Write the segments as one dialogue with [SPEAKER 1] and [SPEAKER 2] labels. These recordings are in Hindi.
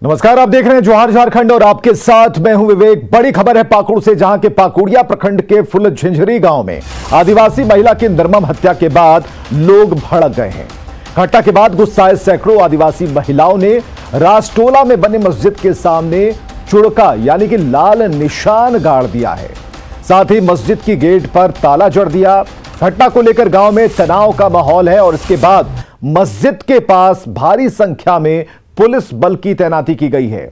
[SPEAKER 1] नमस्कार, आप देख रहे हैं जोहार झारखंड और आपके साथ मैं हूं विवेक। बड़ी खबर है पाकुड़ से, जहां के पाकुड़िया प्रखंड के फुलझिंझरी गांव में आदिवासी महिला की निर्मम हत्या के बाद लोग भड़क गए हैं। घटना के बाद गुस्साए सैकड़ों आदिवासी महिलाओं ने राजटोला में बने मस्जिद के सामने चुड़का यानी कि लाल निशान गाड़ दिया है। साथ ही मस्जिद की गेट पर ताला जड़ दिया। घटना को लेकर गांव में तनाव का माहौल है और इसके बाद मस्जिद के पास भारी संख्या में पुलिस बल की तैनाती की गई है।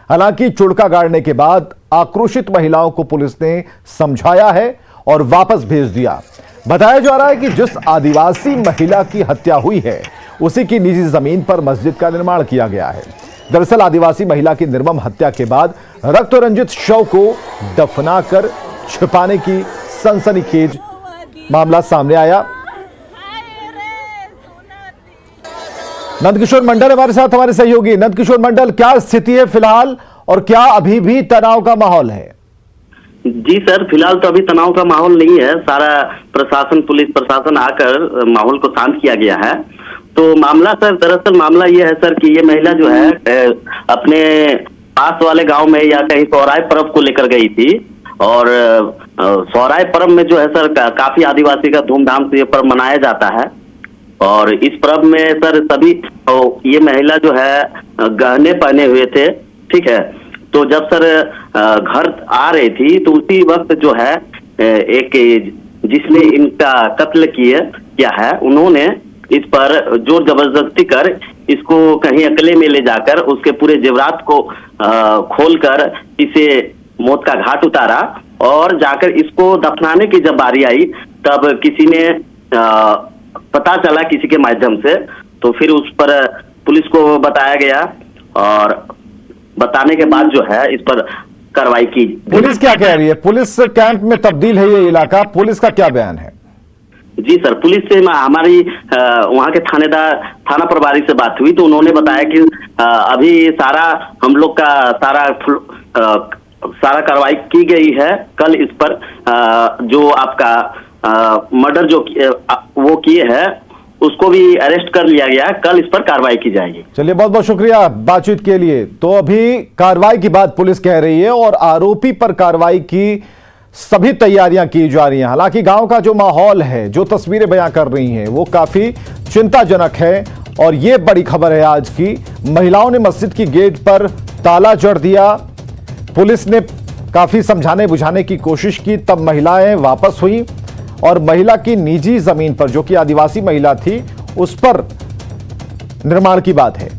[SPEAKER 1] हालांकि चुड़का गाड़ने के बाद आक्रोशित महिलाओं को पुलिस ने समझाया है और वापस भेज दिया। बताया जा रहा है कि जिस आदिवासी महिला की हत्या हुई है उसी की निजी जमीन पर मस्जिद का निर्माण किया गया है। दरअसल आदिवासी महिला की निर्मम हत्या के बाद रक्त रंजित शव को दफनाकर छिपाने की सनसनीखेज मामला सामने आया। नंदकिशोर मंडल हमारे साथ, हमारे सहयोगी। नंदकिशोर मंडल, क्या स्थिति है फिलहाल और क्या अभी भी तनाव का माहौल है?
[SPEAKER 2] जी सर, फिलहाल तो अभी तनाव का माहौल नहीं है। सारा प्रशासन, पुलिस प्रशासन आकर माहौल को शांत किया गया है। तो मामला सर, दरअसल मामला ये है सर कि ये महिला जो है अपने पास वाले गांव में या कहीं सोहराय पर्व को लेकर गई थी और सोहराय पर्व में जो है सर काफी आदिवासी का धूमधाम से ये पर्व मनाया जाता है। और इस पर्व में सर सभी ये महिला जो है गहने पहने हुए थे, ठीक है। तो जब सर घर आ रही थी तो उसी वक्त जो है एक जिसने इनका कत्ल किया है, उन्होंने इस पर जोर जबरदस्ती कर इसको कहीं अकेले में ले जाकर उसके पूरे जेवरात को खोलकर इसे मौत का घाट उतारा और जाकर इसको दफनाने की जब बारी आई तब किसी ने पता चला किसी के माध्यम से, तो फिर उस पर पुलिस को बताया गया और बताने के बाद जो है इस पर कार्रवाई की।
[SPEAKER 1] पुलिस क्या कह रही है? पुलिस कैंप में तब्दील है ये इलाका, पुलिस का क्या बयान है?
[SPEAKER 2] जी सर, पुलिस से हमारी वहाँ के थाना प्रभारी से बात हुई तो उन्होंने बताया कि अभी सारा हम लोग का सारा कार्रवाई की गई है। कल इस पर जो आपका मर्डर जो वो किए हैं उसको भी अरेस्ट कर लिया गया। कल इस पर कार्रवाई की जाएगी।
[SPEAKER 1] चलिए, बहुत बहुत शुक्रिया बातचीत के लिए। तो अभी कार्रवाई की बात पुलिस कह रही है और आरोपी पर कार्रवाई की सभी तैयारियां की जा रही हैं। हालांकि गांव का जो माहौल है, जो तस्वीरें बयां कर रही हैं, वो काफी चिंताजनक है। और ये बड़ी खबर है आज की। महिलाओं ने मस्जिद की गेट पर ताला जड़ दिया। पुलिस ने काफी समझाने बुझाने की कोशिश की, तब महिलाएं वापस हुई और महिला की निजी जमीन पर, जो कि आदिवासी महिला थी, उस पर निर्माण की बात है।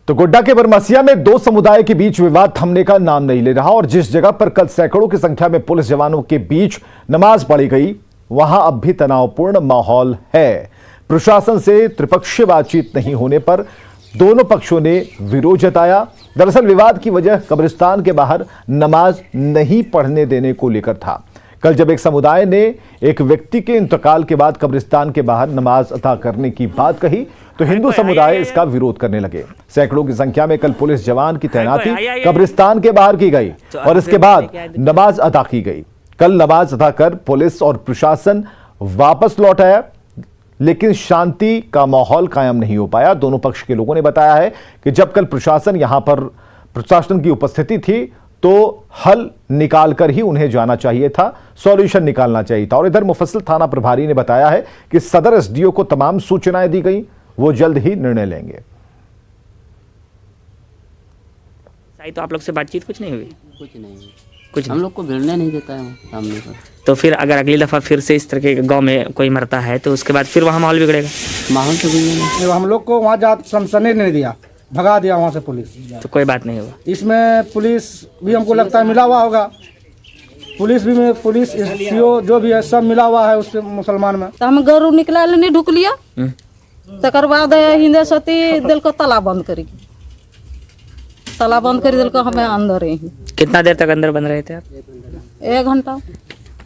[SPEAKER 1] तो गोड्डा के बरमसिया में दो समुदाय के बीच विवाद थमने का नाम नहीं ले रहा और जिस जगह पर कल सैकड़ों की संख्या में पुलिस जवानों के बीच नमाज पढ़ी गई, वहां अब भी तनावपूर्ण माहौल है। प्रशासन से त्रिपक्षीय बातचीत नहीं होने पर दोनों पक्षों ने विरोध जताया। दरअसल विवाद की वजह कब्रिस्तान के बाहर नमाज नहीं पढ़ने देने को लेकर था। कल जब एक समुदाय ने एक व्यक्ति के इंतकाल के बाद कब्रिस्तान के बाहर नमाज अदा करने की बात कही तो हिंदू समुदाय इसका विरोध करने लगे। सैकड़ों की संख्या में कल पुलिस जवान की तैनाती कब्रिस्तान के बाहर की गई और इसके बाद नमाज अदा की गई। कल नमाज अदा कर पुलिस और प्रशासन वापस लौट आया, लेकिन शांति का माहौल कायम नहीं हो पाया। दोनों पक्ष के लोगों ने बताया है कि जब कल प्रशासन यहां पर प्रशासन की उपस्थिति थी तो हल निकालकर ही उन्हें जाना चाहिए था, सॉल्यूशन निकालना चाहिए था। और इधर मुफस्सिल थाना प्रभारी ने बताया है कि सदर एसडीओ को तमाम सूचनाएं दी गई, वो जल्द ही निर्णय लेंगे।
[SPEAKER 3] तो आप लोग से बातचीत कुछ नहीं हुई?
[SPEAKER 4] कुछ नहीं,
[SPEAKER 3] कुछ
[SPEAKER 4] हम लोग को भिड़ने नहीं देता है सामने पर।
[SPEAKER 3] तो फिर अगर अगली दफा फिर से इस तरह के गांव में कोई मरता है तो उसके बाद फिर वहाँ माहौल बिगड़ेगा।
[SPEAKER 4] माहौल तो भी
[SPEAKER 5] हम लोग को वहाँ जा सनसनी नहीं दिया, भगा दिया वहाँ से पुलिस।
[SPEAKER 3] तो कोई बात नहीं हुआ।
[SPEAKER 5] इसमें पुलिस भी हमको लगता है मिला हुआ होगा। पुलिस भी में पुलिस एसडीओ जो भी है सब मिला हुआ है उसके मुसलमान में।
[SPEAKER 6] तो हम गरु निकला नहीं ढुक लिया, तकर बाद हिंदे सती दिल को ताला बंद करी, ताला बंद कर दिल को हमें अंदर ही।
[SPEAKER 3] कितना देर तक अंदर बंद रहे थे आप?
[SPEAKER 6] 1 घंटा।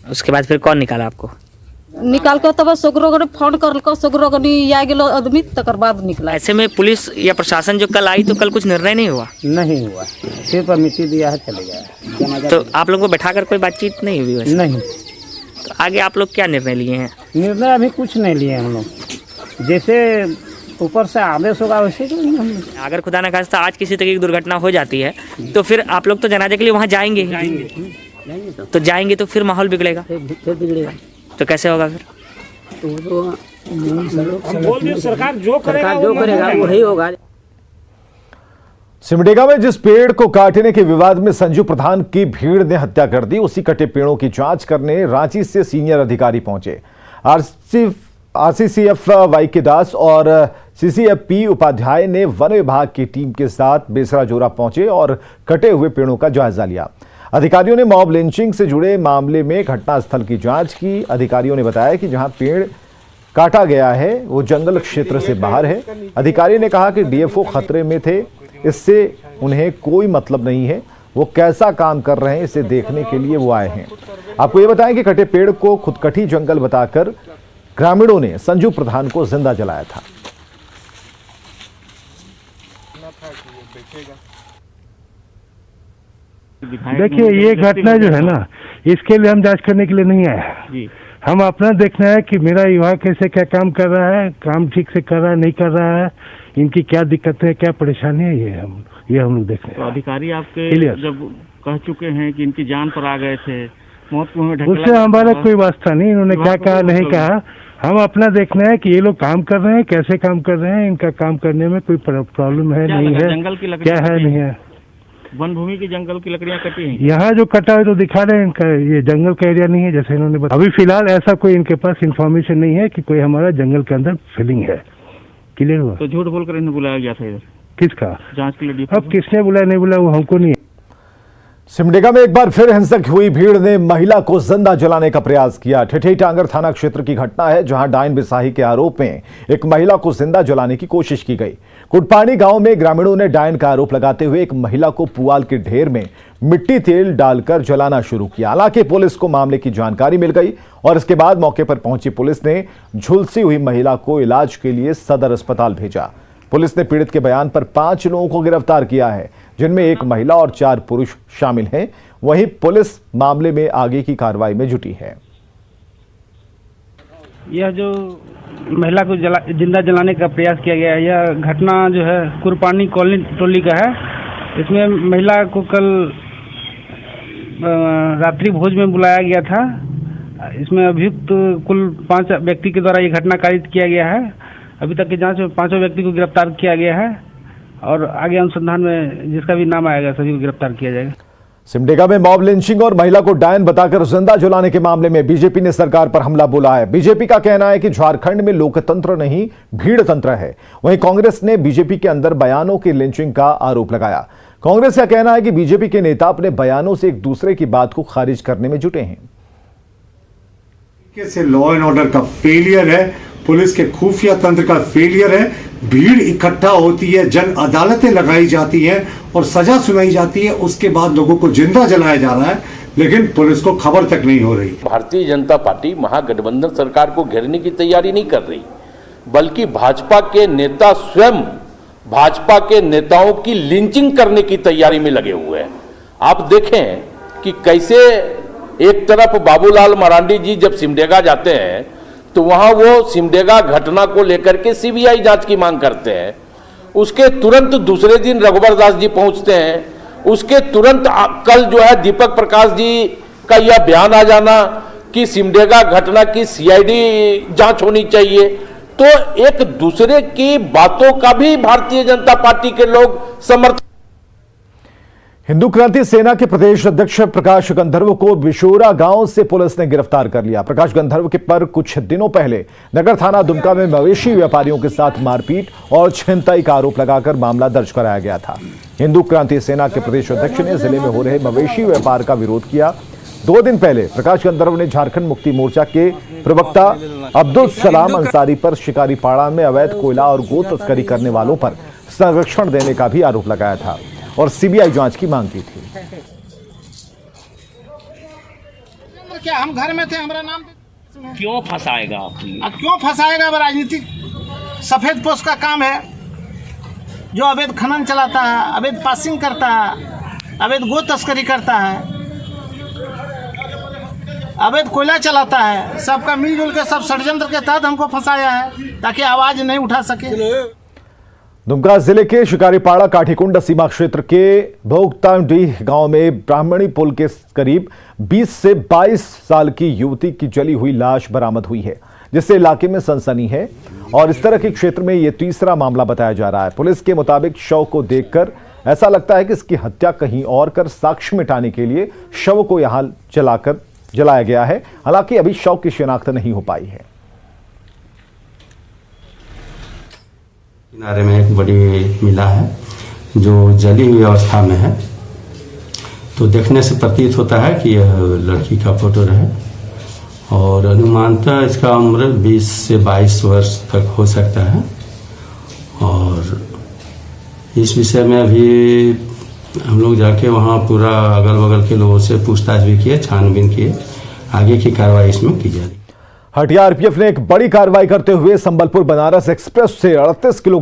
[SPEAKER 3] उसके बाद फिर कौन निकाला आपको?
[SPEAKER 6] निकाल के तब सगरो फोन कर सगरो आ गेलो आदमी, तकर बाद निकला।
[SPEAKER 3] ऐसे में पुलिस या प्रशासन जो कल आई तो कल कुछ निर्णय नहीं हुआ?
[SPEAKER 5] नहीं हुआ, सिर्फ मिट्टी दिया है, चले गया।
[SPEAKER 3] तो आप लोगों को बैठाकर कोई बातचीत नहीं हुई वैसे?
[SPEAKER 5] नहीं।
[SPEAKER 3] तो आगे आप लोग क्या निर्णय लिए हैं?
[SPEAKER 5] निर्णय अभी कुछ नहीं लिए हम लोग। जैसे ऊपर से आदेश होगा वैसे करेंगे हम लोग।
[SPEAKER 3] अगर खुदा न खास्ता आज किसी तरह की दुर्घटना हो जाती है तो फिर आप लोग तो जनाजे के लिए वहाँ जाएंगे ही।
[SPEAKER 4] जाएंगे
[SPEAKER 3] तो जाएंगे तो फिर माहौल बिगड़ेगा,
[SPEAKER 4] फिर बिगड़ेगा।
[SPEAKER 3] तो कैसे होगा फिर?
[SPEAKER 4] तो वो तो
[SPEAKER 5] बोल दिए सरकार जो
[SPEAKER 4] सरकार जो करेगा वही होगा।
[SPEAKER 1] सिमडेगा में जिस पेड़ को काटने के विवाद में संजू प्रधान की भीड़ ने हत्या कर दी, उसी कटे पेड़ों की जांच करने रांची से सीनियर अधिकारी पहुंचे। आरसीसीएफ वाई के दास और सीसीएफपी उपाध्याय ने वन विभाग की टीम के साथ बेसरा जोरा पहुंचे और कटे हुए पेड़ों का जायजा लिया। अधिकारियों ने मॉब लिंचिंग से जुड़े मामले में घटनास्थल की जांच की। अधिकारियों ने बताया कि जहां पेड़ काटा गया है वो जंगल क्षेत्र से बाहर है। अधिकारी ने कहा कि डीएफओ खतरे में थे, इससे उन्हें कोई मतलब नहीं है, वो कैसा काम कर रहे हैं इसे देखने के लिए वो आए हैं। आपको ये बताएं कि कटे पेड़ को खुदकठी जंगल बताकर ग्रामीणों ने संजू प्रधान को जिंदा जलाया था।
[SPEAKER 7] देखिए, ये घटना जो है ना, इसके लिए हम जांच करने के लिए नहीं आए। हम अपना देखना है कि मेरा युवा कैसे क्या काम कर रहा है, काम ठीक से कर रहा है नहीं कर रहा है, इनकी क्या दिक्कत है, क्या परेशानी है, ये हम लोग देख रहे हैं।
[SPEAKER 8] तो अधिकारी आपके जब कह चुके हैं कि इनकी जान पर आ गए थे, मौत को
[SPEAKER 7] उससे हमारा कोई वास्ता नहीं, इन्होंने क्या कहा नहीं कहा। हम अपना देखना है कि ये लोग काम कर रहे हैं, कैसे काम कर रहे हैं, इनका काम करने में कोई प्रॉब्लम है नहीं है,
[SPEAKER 8] जंगल की
[SPEAKER 7] क्या है नहीं है।
[SPEAKER 8] वन भूमि की जंगल की लकड़ियां कटी हैं।
[SPEAKER 7] यहाँ जो कटा है तो दिखा रहे हैं, इनका ये जंगल का एरिया नहीं है जैसे इन्होंने बताया। अभी फिलहाल ऐसा कोई इनके पास इंफॉर्मेशन नहीं है कि कोई हमारा जंगल के अंदर फिलिंग है। क्लियर हुआ?
[SPEAKER 8] तो झूठ बोलकर इन्हें बुलाया गया था इधर
[SPEAKER 7] किसका
[SPEAKER 8] जांच के लिए?
[SPEAKER 7] अब किसने बुलाया नहीं बुलाया वो हमको नहीं।
[SPEAKER 1] सिमडेगा में एक बार फिर हिंसक हुई भीड़ ने महिला को जिंदा जलाने का प्रयास किया। ठेठई टांगर थाना क्षेत्र की घटना है, जहां डायन बिसाही के आरोप में एक महिला को जिंदा जलाने की कोशिश की गई। कुटपानी गांव में ग्रामीणों ने डायन का आरोप लगाते हुए एक महिला को पुआल के ढेर में मिट्टी तेल डालकर जलाना शुरू किया। हालांकि पुलिस को मामले की जानकारी मिल गई और इसके बाद मौके पर पहुंची पुलिस ने झुलसी हुई महिला को इलाज के लिए सदर अस्पताल भेजा। पुलिस ने पीड़ित के बयान पर 5 लोगों को गिरफ्तार किया है, जिनमें एक महिला और 4 पुरुष शामिल हैं। वहीं पुलिस मामले में आगे की कार्रवाई में जुटी है।
[SPEAKER 5] यह जो महिला को जिंदा जलाने का प्रयास किया गया है, यह घटना जो है कुरपानी कॉलोनी टोली का है। इसमें महिला को कल रात्रि भोज में बुलाया गया था। इसमें अभियुक्त कुल 5 व्यक्ति के द्वारा ये घटना कारित किया गया है। अभी तक की जांच में 5 व्यक्ति को गिरफ्तार किया गया है और आगे अनुसंधान में जिसका भी नाम आएगा सभी को गिरफ्तार किया जाएगा।
[SPEAKER 1] सिमडेगा में मॉब लिंचिंग और महिला को डायन बताकर जिंदा जलाने के मामले में बीजेपी ने सरकार पर हमला बोला है। बीजेपी का कहना है कि झारखंड में लोकतंत्र नहीं भीड़ तंत्र है। वहीं कांग्रेस ने बीजेपी के अंदर बयानों की लिंचिंग का आरोप लगाया। कांग्रेस का कहना है कि बीजेपी के नेता अपने बयानों से एक दूसरे की बात को खारिज करने में जुटे हैं।
[SPEAKER 9] से लॉ एंड ऑर्डर का फेलियर है, पुलिस के खुफिया तंत्र का फेलियर है। भीड़ इकट्ठा होती है, जन अदालतें लगाई जाती हैं और सजा सुनाई जाती है, उसके बाद लोगों को जिंदा जलाया जा रहा है, लेकिन पुलिस को खबर तक नहीं हो रही।
[SPEAKER 10] भारतीय जनता पार्टी महागठबंधन सरकार को घेरने की तैयारी नहीं कर रही, बल्कि भाजपा के नेता स्वयं भाजपा के नेताओं की लिंचिंग करने की तैयारी में लगे हुए हैं। आप देखें कि कैसे एक तरफ बाबूलाल मरांडी जी जब सिमडेगा जाते हैं तो वहां वो सिमडेगा घटना को लेकर के सीबीआई जांच की मांग करते हैं। उसके तुरंत दूसरे दिन रघुबर दास जी पहुंचते हैं। उसके तुरंत कल जो है दीपक प्रकाश जी का यह बयान आ जाना कि सिमडेगा घटना की सीआईडी जांच होनी चाहिए। तो एक दूसरे की बातों का भी भारतीय जनता पार्टी के लोग समर्थन।
[SPEAKER 1] हिंदू क्रांति सेना के प्रदेश अध्यक्ष प्रकाश गंधर्व को बिशोरा गांव से पुलिस ने गिरफ्तार कर लिया। प्रकाश गंधर्व के पर कुछ दिनों पहले नगर थाना दुमका में मवेशी व्यापारियों के साथ मारपीट और छिनताई का आरोप लगाकर मामला दर्ज कराया गया था। हिंदू क्रांति सेना के प्रदेश अध्यक्ष ने जिले में हो रहे मवेशी व्यापार का विरोध किया। 2 दिन पहले प्रकाश गंधर्व ने झारखंड मुक्ति मोर्चा के प्रवक्ता अब्दुल सलाम अंसारी पर शिकारीपाड़ा में अवैध कोयला और गो तस्करी करने वालों पर संरक्षण देने का भी आरोप लगाया था और सीबीआई जांच की मांग की थी।
[SPEAKER 5] क्या हम घर में थे, हमारा नाम
[SPEAKER 8] क्यों फंसाएगा?
[SPEAKER 5] क्यों फंसाएगा? राजनीतिक सफेद पोस्ट का काम है, जो अवैध खनन चलाता है, अवैध पासिंग करता है, अवैध गो तस्करी करता है, अवैध कोयला चलाता है, सबका मिलजुल के सब षड्यंत्र के तहत हमको फंसाया है।
[SPEAKER 11] ताकि आवाज नहीं उठा सके।
[SPEAKER 1] दुमका जिले के शिकारीपाड़ा काठीकुंड सीमा क्षेत्र के भोगतांडीह गांव में ब्राह्मणी पुल के करीब 20 से 22 साल की युवती की जली हुई लाश बरामद हुई है, जिससे इलाके में सनसनी है और इस तरह के क्षेत्र में यह तीसरा मामला बताया जा रहा है। पुलिस के मुताबिक शव को देखकर ऐसा लगता है कि इसकी हत्या कहीं और कर साक्ष्य मिटाने के लिए शव को यहां जलाया गया है। हालांकि अभी शव की शिनाख्त नहीं हो पाई है।
[SPEAKER 12] किनारे में एक बड़ी मिला है जो जली हुई अवस्था में है, तो देखने से प्रतीत होता है कि यह लड़की का फोटो रहे और अनुमानतः इसका उम्र 20 से 22 वर्ष तक हो सकता है। और इस विषय में अभी हम लोग जाके वहाँ पूरा अगल बगल के लोगों से पूछताछ भी किए, छानबीन किए, आगे की कार्रवाई इसमें की जा रही है।
[SPEAKER 1] हटिया आरपीएफ ने एक बड़ी कार्रवाई करते हुए संबलपुर बनारस एक्सप्रेस से 38 किलो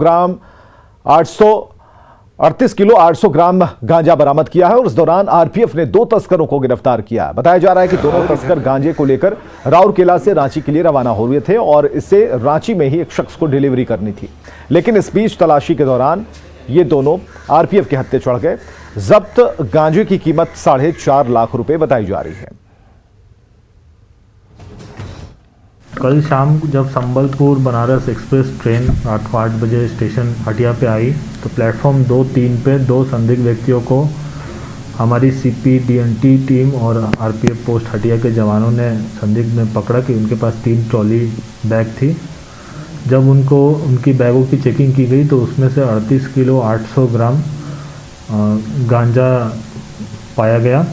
[SPEAKER 1] 800 ग्राम गांजा बरामद किया है और इस दौरान आरपीएफ ने 2 तस्करों को गिरफ्तार किया। बताया जा रहा है कि दोनों तस्कर गांजे को लेकर राउरकेला से रांची के लिए रवाना हो रहे थे और इसे रांची में ही एक शख्स को डिलीवरी करनी थी, लेकिन इस बीच तलाशी के दौरान ये दोनों आरपीएफ के हत्थे चढ़ गए। जब्त गांजे की कीमत 4.5 लाख रुपए बताई जा रही है।
[SPEAKER 13] कल शाम जब संबलपुर बनारस एक्सप्रेस ट्रेन रात को 8 बजे स्टेशन हटिया पे आई तो प्लेटफॉर्म 2-3 पे 2 संदिग्ध व्यक्तियों को हमारी CPDNT टीम और आरपीएफ पोस्ट हटिया के जवानों ने संदिग्ध में पकड़ा कि उनके पास 3 ट्रॉली बैग थी। जब उनकी बैगों की चेकिंग की गई तो उसमें से 38 किलो 800 ग्राम गांजा पाया गया।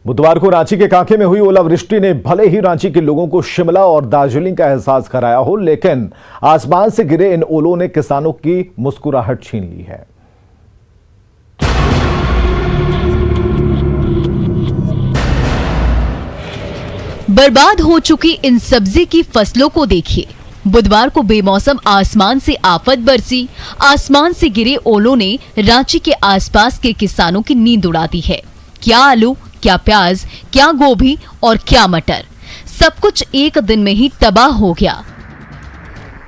[SPEAKER 1] बुधवार को रांची के कांके में हुई ओलावृष्टि ने भले ही रांची के लोगों को शिमला और दार्जिलिंग का एहसास कराया हो, लेकिन आसमान से गिरे इन ओलों ने किसानों की मुस्कुराहट छीन ली है।
[SPEAKER 14] बर्बाद हो चुकी इन सब्जी की फसलों को देखिए। बुधवार को बेमौसम आसमान से आफत बरसी। आसमान से गिरे ओलों ने रांची के आसपास के किसानों की नींद उड़ा दी है। क्या आलू, क्या प्याज, क्या गोभी और क्या मटर, सब कुछ एक दिन में ही तबाह हो गया।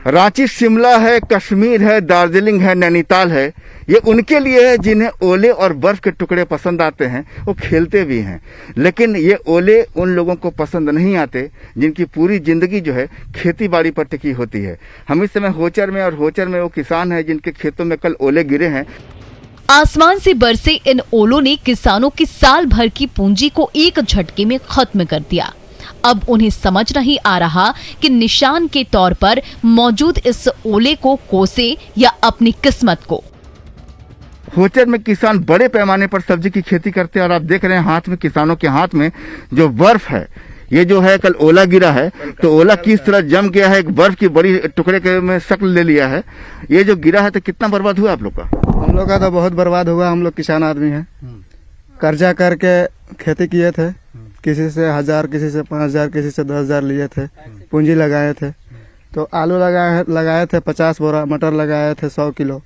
[SPEAKER 15] रांची शिमला है, कश्मीर है, दार्जिलिंग है, नैनीताल है, ये उनके लिए है जिन्हें ओले और बर्फ के टुकड़े पसंद आते हैं, वो खेलते भी हैं। लेकिन ये ओले उन लोगों को पसंद नहीं आते जिनकी पूरी जिंदगी जो है खेती बाड़ी पर टिकी होती है। हम इस समय होचर में, और होचर में वो किसान हैं जिनके खेतों में कल ओले गिरे हैं।
[SPEAKER 14] आसमान से बरसे इन ओलों ने किसानों की साल भर की पूंजी को एक झटके में खत्म कर दिया। अब उन्हें समझ नहीं आ रहा कि निशान के तौर पर मौजूद इस ओले को कोसे या अपनी किस्मत को।
[SPEAKER 15] होचर में किसान बड़े पैमाने पर सब्जी की खेती करते हैं और आप देख रहे हैं हाथ में, किसानों के हाथ में जो बर्फ है, ये जो है कल ओला गिरा है तो ओला किस तरह जम गया है, एक बर्फ की बड़ी टुकड़े के में शक्ल ले लिया है। ये जो गिरा है तो कितना बर्बाद हुआ आप लोग का?
[SPEAKER 16] हम लोग का तो बहुत बर्बाद हुआ। हम लोग किसान आदमी हैं, कर्जा करके खेती किए थे, किसी से 1000, किसी से 5000, किसी से 10,000 लिए थे, पूंजी लगाए थे। तो आलू लगाए थे 50 बोरा, मटर लगाए थे 100 किलो,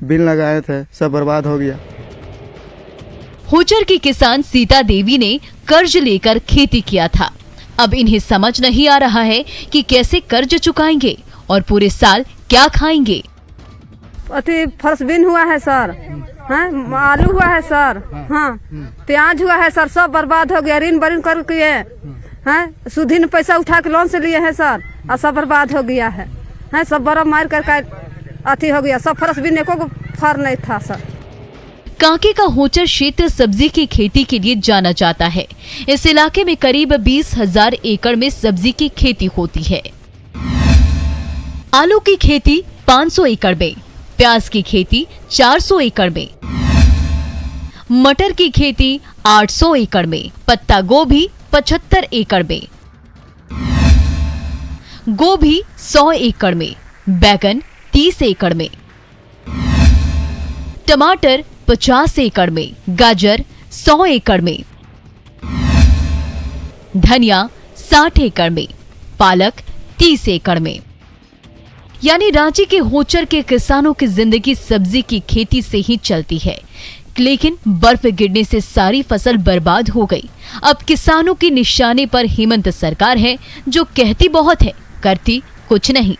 [SPEAKER 16] बिल लगाए थे, सब बर्बाद हो गया।
[SPEAKER 14] होचर की किसान सीता देवी ने कर्ज लेकर खेती किया था। अब इन्हें समझ नहीं आ रहा है कि कैसे कर्ज चुकाएंगे और पूरे साल क्या खाएंगे।
[SPEAKER 17] अति फरसबीन हुआ है सर, हाँ, आलू हुआ है सर, हाँ, प्याज हुआ है सर, सब बर्बाद हो गया। ऋण बरीन कर किए हैं, सुधीन पैसा उठा के लोन से लिए हैं सर, और सब बर्बाद हो गया है, सब बर्फ मार कर अति हो गया। सब फरसबीन एको को फर नहीं था सर।
[SPEAKER 14] कांके का होचर क्षेत्र सब्जी की खेती के लिए जाना जाता है। इस इलाके में करीब 20,000 एकड़ में सब्जी की खेती होती है। आलू की खेती 500 एकड़ में, प्याज की खेती 400 एकड़ में, मटर की खेती 800 एकड़ में, पत्ता गोभी 75 एकड़ में, गोभी 100 एकड़ में, बैगन 30 एकड़ में, टमाटर 50 एकड़ में, गाजर 100 एकड़ में, धनिया 60 एकड़ में, पालक 30 एकड़ में। यानी रांची के होचर के किसानों की जिंदगी सब्जी की खेती से ही चलती है, लेकिन बर्फ गिरने से सारी फसल बर्बाद हो गई। अब किसानों की निशाने पर हेमंत सरकार है जो कहती बहुत है, करती कुछ नहीं।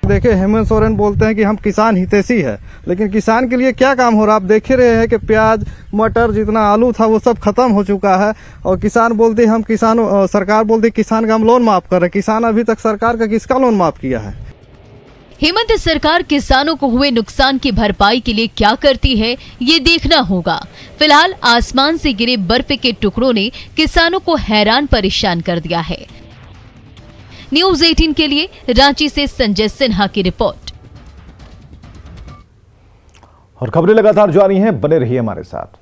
[SPEAKER 16] देखिए हेमंत सोरेन बोलते हैं कि हम किसान हितैषी है, लेकिन किसान के लिए क्या काम हो रहा है आप देख ही रहे हैं कि प्याज मटर जितना आलू था वो सब खत्म हो चुका है। और किसान बोलते हम किसानों, सरकार बोलती किसान का हम लोन माफ कर रहे, किसान अभी तक सरकार का किसका लोन माफ किया है?
[SPEAKER 14] हेमंत सरकार किसानों को हुए नुकसान की भरपाई के लिए क्या करती है, ये देखना होगा। फिलहाल आसमान से गिरे बर्फ के टुकड़ों ने किसानों को हैरान परेशान कर दिया है। न्यूज़ 18 के लिए रांची से संजय सिन्हा की रिपोर्ट।
[SPEAKER 1] और खबरें लगातार जारी हैं, बने रहिए हमारे साथ।